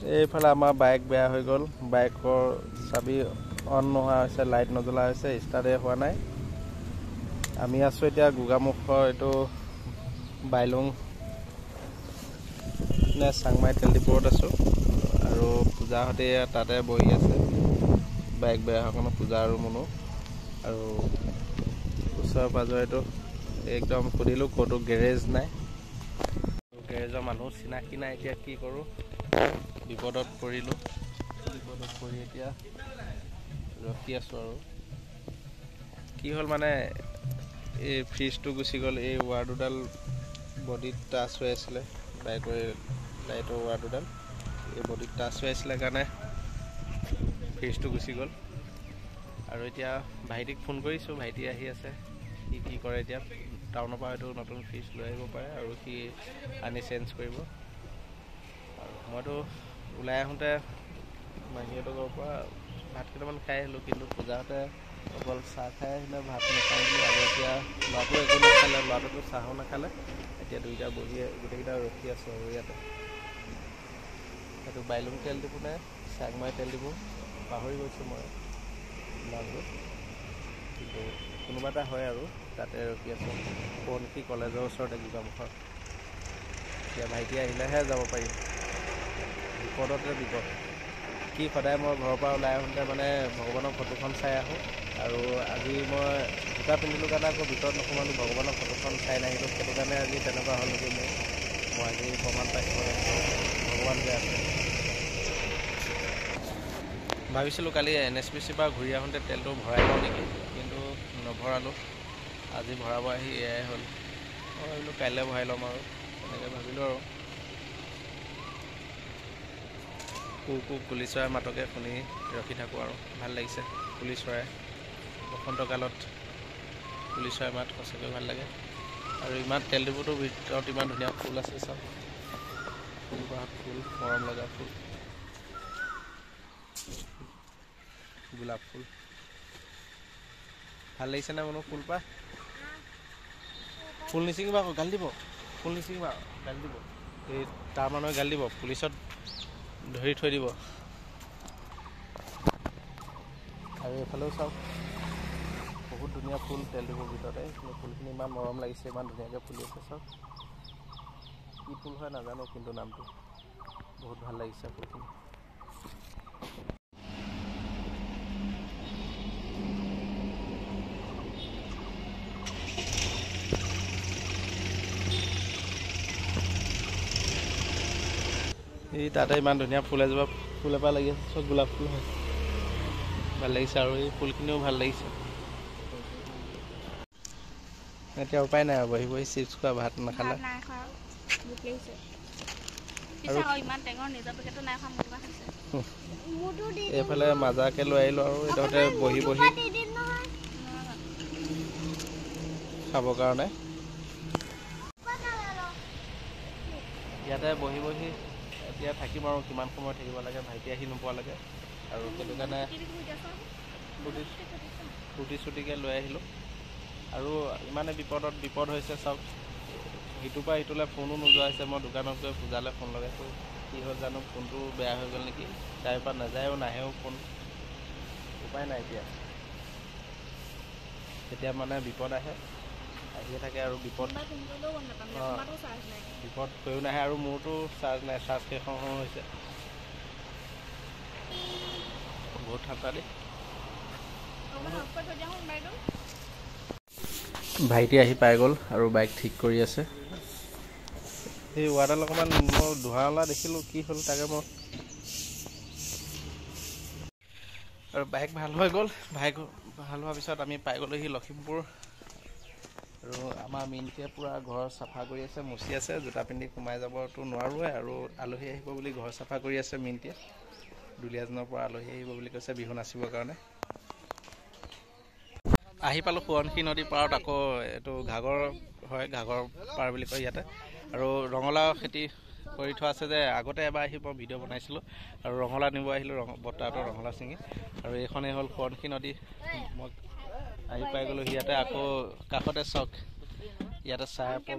এইফালে আমাৰ বাইক বেয়া হৈ গ'ল, বাইকৰ চাবি অন নোহোৱা হৈছে, লাইট নজ্বলা হৈছে, ষ্টাৰ্টে হোৱা নাই। আমি আছোঁ এতিয়া গোগামুখৰ এইটো বাইলুং নে চাংমাই তেল ডিপুত আছোঁ আৰু পূজাহঁতে তাতে বহি আছে। বাইক বেয়া হোৱাৰ কাৰণে পূজা আৰু মনো আৰু ওচৰে পাঁজৰেতো একদম সুধিলোঁ ক'তো গেৰেজ নাই, গেৰেজৰ মানুহ চিনাকি নাই। এতিয়া কি কৰোঁ, বিপদত পৰিলোঁ। বিপদত পৰি এতিয়া ৰখি আছোঁ আৰু কি হ'ল মানে এই ফ্ৰিজটো গুচি গ'ল। এই ৱাৰ দুডাল বডিত টাচ হৈ আছিলে, বাইকৰ লাইটৰ ৱাৰ দুডাল এই বডিত টাচ হৈ আছিলে কাৰণে ফ্ৰিজটো গুচি গ'ল। আৰু এতিয়া ভাইটিক ফোন কৰিছোঁ, ভাইটি আহি আছে, সি কি কৰে এতিয়া। টাউনৰ পৰা হয়তো নতুন ফ্ৰিজ লৈ আহিব পাৰে আৰু সি আনি চেঞ্জ কৰিব। আৰু মইতো ওলাই আহোঁতে মাহীহঁতৰ ঘৰৰ পৰা ভাত কেইটামান খাই আহিলোঁ, কিন্তু পূজাহঁতে অকল চাহ খাই আহিলে, ভাত নাখাওঁ বুলি। আৰু এতিয়া ল'ৰাটোৱে একো নাখালে, ল'ৰাটোতো চাহো নাখালে। এতিয়া দুইটা বহি গোটেইকেইটা ৰখি আছোঁ আৰু ইয়াতে। এইটো বাইলুং তেল ডিপু নে চাংমাই তেল ডিপু পাহৰি গৈছোঁ মই নামটো, কিন্তু কোনোবা এটা হয় আৰু তাতে ৰখি আছোঁ। সোৱণশিৰি কলেজৰ ওচৰতে গোগামুখৰ। এতিয়া ভাইটি আহিলেহে যাব পাৰিম, বিপদতে বিপদ। কি সদায় মই ঘৰৰ পৰা ওলাই আহোঁতে মানে ভগৱানৰ ফটোখন চাই আহোঁ, আৰু আজি মই জোতা পিন্ধিলোঁ কাৰণে আকৌ ভিতৰত নোসোমালোঁ, ভগৱানৰ ফটোখন চাই নাহিলোঁ। সেইটো কাৰণে আজি তেনেকুৱা হ'ল নেকি মোৰ। মই আজি প্ৰমাণ পাইছোঁ ভগৱান যে আছে। ভাবিছিলোঁ কালি NSPC পৰা ঘূৰি আহোঁতে তেলটো ভৰাই লওঁ নেকি, কিন্তু নভৰালোঁ। আজি ভৰাব আহি এয়াই হ'ল। মই ভাবিলোঁ কাইলৈ ভৰাই ল'ম আৰু তেনেকৈ ভাবিলোঁ আৰু। কুলি চৰাই মাতকে শুনি ৰখি থাকোঁ আৰু ভাল লাগিছে। কুলি চৰাই বসন্তকালত কুলি চৰাই মাত সঁচাকৈ ভাল লাগে। আৰু ইমান তেল ডিপুটোৰ ভিতৰত ইমান ধুনীয়া ফুল আছে চব, ফুলপাহত ফুল, মৰম লগা ফুল, গোলাপ ফুল। ভাল লাগিছেনে মনো ফুলপাহ? ফুল নিচিঙিবা আকৌ গালি দিব, ফুল নিচিঙিবা গালি দিব। এই তাৰ মানুহে গালি দিব, পুলিচত ধৰি থৈ দিব। আৰু এইফালেও চাওক, বহুত ধুনীয়া ফুল তেল ডিপুৰ ভিতৰতে। ফুলখিনি ইমান মৰম লাগিছে, ইমান ধুনীয়াকৈ ফুলি আছে চব। কি ফুল হয় নাজানো, কিন্তু নামটো বহুত ভাল লাগিছে ফুলখিনি। এই তাতে ইমান ধুনীয়া ফুল এপাহ লাগি আছে, চব গোলাপ ফুল হয়, ভাল লাগিছে। আৰু এই ফুলখিনিও ভাল লাগিছে। এতিয়া উপায় নাই আৰু বহি বহি চিপছ খোৱা, ভাত নাখালে। আৰু এইফালে মাজাকে লৈ আহিলোঁ আৰু এইডোখৰতে বহি বহি খাবৰ কাৰণে। ইয়াতে বহি বহি এতিয়া থাকিম আৰু কিমান সময় থাকিব লাগে, ভাইটি আহি নোপোৱালৈকে। আৰু সেইটো কাৰণে ফূৰ্তি চুৰ্তিকৈ লৈ আহিলোঁ। আৰু ইমানে বিপদ হৈছে চাওক, সিটোৰ পৰা সিটোলৈ ফোনো নোযোৱা হৈছে। মই দোকানত গৈ পূজালৈ ফোন লগাইছোঁ, কি হ'ল জানো, ফোনটো বেয়া হৈ গ'ল নেকি। তাইৰ পৰা নাযায়ও নাহেও ফোন, উপায় নাই এতিয়া। তেতিয়া মানে বিপদ আহিয়ে থাকে আৰু বিপদ হৈও নাহে। আৰু মোৰতো চাৰ্জ নাই, চাৰ্জ শেষ হৈছে। বহুত ঠাণ্ডা দেই। ভাইটি আহি পাই গ'ল আৰু বাইক ঠিক কৰি আছে। সেই ৱাৰডাল অকণমান মই ধোঁৱা ওলা দেখিলোঁ, কি হ'ল তাকে মই। আৰু বাইক ভাল হৈ গ'ল। বাইক ভাল হোৱাৰ পিছত আমি পাই গ'লোহি লখিমপুৰ। আৰু আমাৰ মিনটিয়ে পূৰা ঘৰ চাফা কৰি আছে, মুচি আছে। জোতা পিন্ধি সোমাই যাবতো নোৱাৰোঁৱে, আৰু আলহী আহিব বুলি ঘৰ চাফা কৰি আছে মিনটিয়ে। দুলীয়াজনৰ পৰা আলহী আহিব বুলি কৈছে বিহু নাচিবৰ কাৰণে। আহি পালোঁ সোৱণশিৰি নদীৰ পাৰত। আকৌ এইটো ঘাগৰ হয়, ঘাগৰ পাৰ বুলি কয় ইয়াতে। আৰু ৰঙালাও খেতি কৰি থোৱা আছে যে, আগতে এবাৰ আহি মই ভিডিঅ' বনাইছিলোঁ। আৰু ৰঙালাও নিব আহিলোঁ, বৰ্তাহঁতৰ ৰঙালাও ছিঙি। আৰু এইখনেই হ'ল সোৱণশিৰি নদী। মই আহি পাই গ'লোঁ ইয়াতে। আকৌ কাষতে চাওক, ইয়াতে চাহপং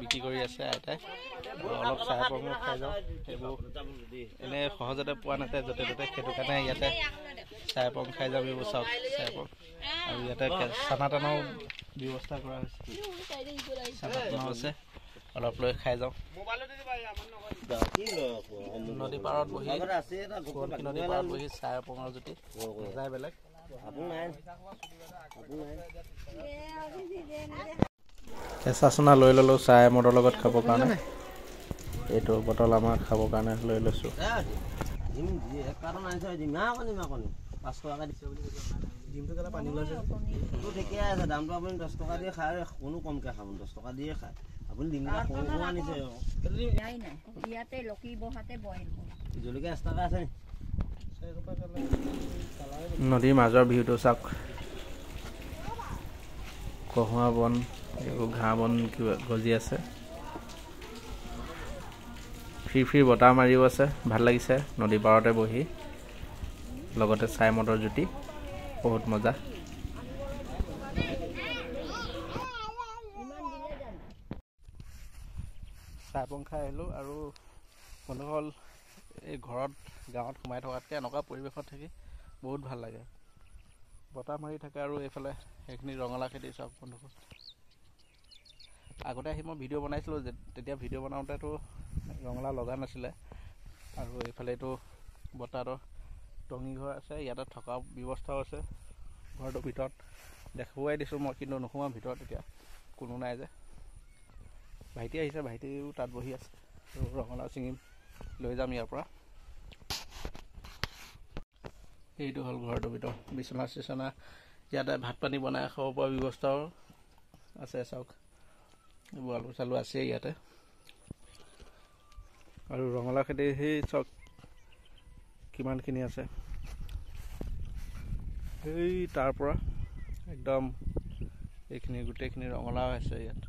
বিক্ৰী কৰি আছে আইতাই অলপ চাহপঙো খাই যাওঁ সেইবোৰ এনেই সহজতে পোৱা নাযায় য'তে ত'তে সেইটো কাৰণে ইয়াতে চাহপং খাই যাওঁ এইবোৰ চাওক চাহপং আৰু ইয়াতে চানা টানাও ব্যৱস্থা কৰা হৈছে চানা টানাও আছে অলপ লৈ খাই যাওঁ নদী পাৰত বহি নদী পাৰত বহি চাহপঙৰ জুতি যায় বেলেগ কেঁচা চনা লৈ ল'লোঁ চাহ মদৰ লগত খাবৰ কাৰণে এইটো বটল আমাৰ খাবৰ কাৰণে লৈ লৈছোঁ পানী ওলাইছে ঠিকে আছে দামটো আপুনি 10 টকা দিয়ে খায় কোনো কমকৈ খাব 10 টকা দিয়ে খায় আপুনি ডিমটা সৰু আনিছে জলকীয়া 10 টকা আছে নদীৰ মাজৰ ভিউটো চাওক কহুৱা বন এইবোৰ ঘাঁহ বন কিবা গজি আছে ফ্ৰী বতাহ মাৰিও আছে ভাল লাগিছে নদী পাৰতে বহি লগতে চাই মদৰ জুতি বহুত মজা চাহপং খাই আহিলোঁ আৰু মনে হ'ল এই ঘৰত গাঁৱত সোমাই থকাতকৈ এনেকুৱা পৰিৱেশত থাকি বহুত ভাল লাগে বতাহ মাৰি থাকে আৰু এইফালে সেইখিনি ৰঙালাও খেতি চাওক বন্ধুসকল আগতে আহি মই ভিডিঅ' বনাইছিলোঁ তেতিয়া ভিডিঅ' বনাওঁতেতো ৰঙালাও লগা নাছিলে আৰু এইফালে এইটো বতাহৰ টঙি ঘৰ আছে ইয়াতে থকা ব্যৱস্থাও আছে ঘৰটোৰ ভিতৰত দেখুৱাই দিছোঁ মই কিন্তু নোসোমাওঁ ভিতৰত এতিয়া কোনো নাই যে ভাইটি আহিছে ভাইটিও তাত বহি আছে আৰু ৰঙালাও ছিঙি লৈ যাম ইয়াৰ পৰা এইটো হ'ল ঘৰটোৰ ভিতৰত বিচনা চিচনা ইয়াতে ভাত পানী বনাই খাব পৰা ব্যৱস্থাও আছে চাওক এইবোৰ আলু চালু আছে ইয়াতে আৰু ৰঙালাও খেতি সেই চাওক কিমানখিনি আছে এই তাৰ পৰা একদম এইখিনি গোটেইখিনি ৰঙালাও আছে ইয়াত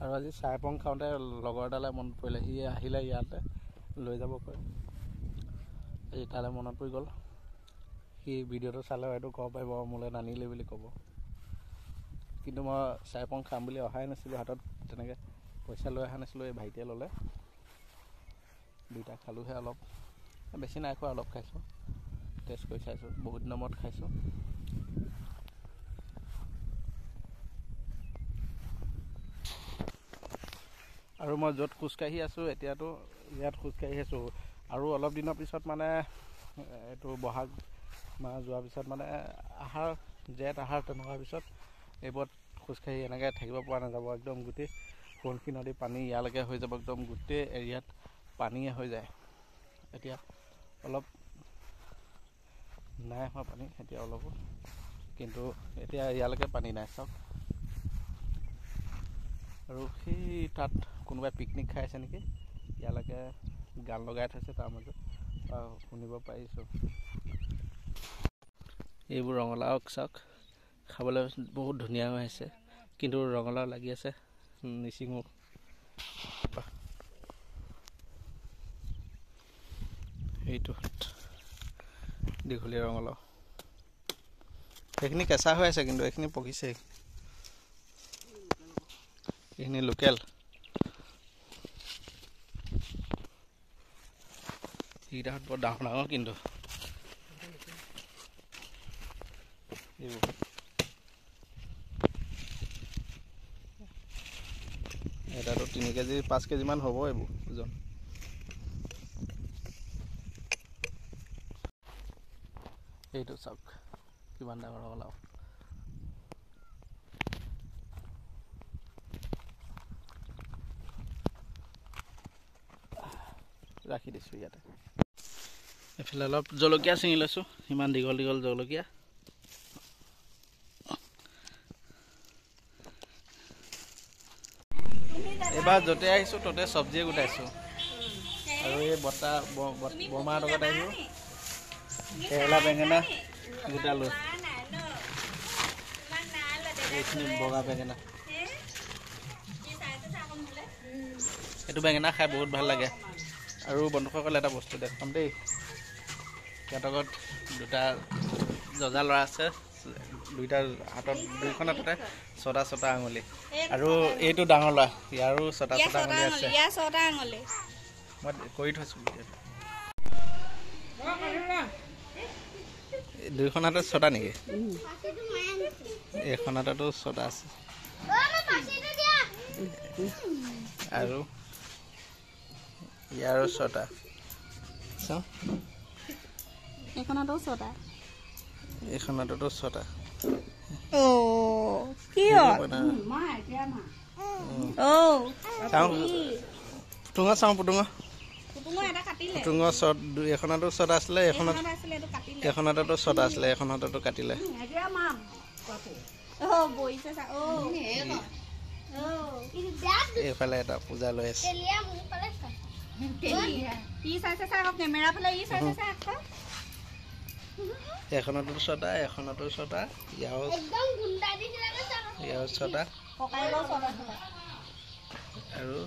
আৰু আজি চাহপং খাওঁতে লগৰ এটালে মনত পৰিলে সি আহিলে ইয়াতে লৈ যাব কয় আজি তালৈ মনত পৰি গ'ল সি ভিডিঅ'টো চালে হয়তো ক'ব পাৰিব মোলৈ নানিলে বুলি ক'ব কিন্তু মই চাহপং খাম বুলি অহাই নাছিলোঁ হাতত তেনেকৈ পইচা লৈ অহা নাছিলোঁ এই ভাইটিয়ে ল'লে দুইটা খালোঁহে অলপ বেছি নাই খোৱা অলপ খাইছোঁ টেষ্ট কৰি চাইছোঁ বহুত দিনৰ মূৰত খাইছোঁ আৰু মই য'ত খোজকাঢ়ি আছোঁ এতিয়াতো ইয়াত খোজকাঢ়ি আছোঁ আৰু অলপ দিনৰ পিছত মানে এইটো বহাগ মাহ যোৱাৰ পিছত মানে আহাৰ জেঠ আহাৰ তেনেকুৱা পিছত এইবোৰত খোজকাঢ়ি এনেকৈ থাকিব পৰা নাযাব একদম গোটেই সোৱণশিৰি নদী পানী ইয়ালৈকে হৈ যাব একদম গোটেই এৰিয়াত পানীয়ে হৈ যায় এতিয়া অলপ নাই হোৱা পানী এতিয়া অলপো কিন্তু এতিয়া ইয়ালৈকে পানী নাই চাওক আৰু সেই তাত কোনোবাই পিকনিক খাই আছে নেকি ইয়ালৈকে গান লগাই থৈছে তাৰ মাজত শুনিব পাৰিছোঁ এইবোৰ ৰঙালাও চাওক খাবলৈ বহুত ধুনীয়া হৈ আছে কিন্তু ৰঙালাও লাগি আছে নিচিঙো এইটো দীঘলীয়া ৰঙালাও সেইখিনি কেঁচা হৈ আছে কিন্তু এইখিনি পকিছে এইখিনি লোকেল এইকেইটাত বৰ ডাঙৰ ডাঙৰ কিন্তু এইবোৰ এটাতো 3 কেজি 5 কেজিমান হ'ব এইবোৰ ওজন এইটো চাওক কিমান ডাঙৰ ৰঙালাও ৰাখি দিছোঁ ইয়াতে এইফালে অলপ জলকীয়া ছিঙি লৈছোঁ ইমান দীঘল দীঘল জলকীয়া এইবাৰ য'তে আহিছোঁ ত'তে চব্জিয়ে গোটাইছোঁ আৰু এই বৰমাৰ লগত আহিছোঁ কেৰেলা বেঙেনা গোটালোঁ এইখিনি বগা বেঙেনা এইটো বেঙেনা খাই বহুত ভাল লাগে আৰু বন্ধুসকল এটা বস্তু দেখাম দেই সিহঁতৰ ঘৰত দুটা জজা ল'ৰা আছে দুইটা হাতত দুইখন হাততে ছটা আঙুলি আৰু এইটো ডাঙৰ ল'ৰা ইয়াৰো ছটা আঙুলি আছে মই কৰি থৈছোঁ দুইখন হাতত ছটা নেকি এইখন হাততো ছটা আছে আৰু ইয়াৰো ছটা এইখনতো ছটা পুটুঙা চাওঁ পুটুঙা শ্বট এখনতো ছটা আছিলে এখনতো ছটা আছিলে এখন হাততো কাটিলে এইফালে এটা পূজা লৈ আছে এখনতো ছটা ইয়াৰো ছটা আৰু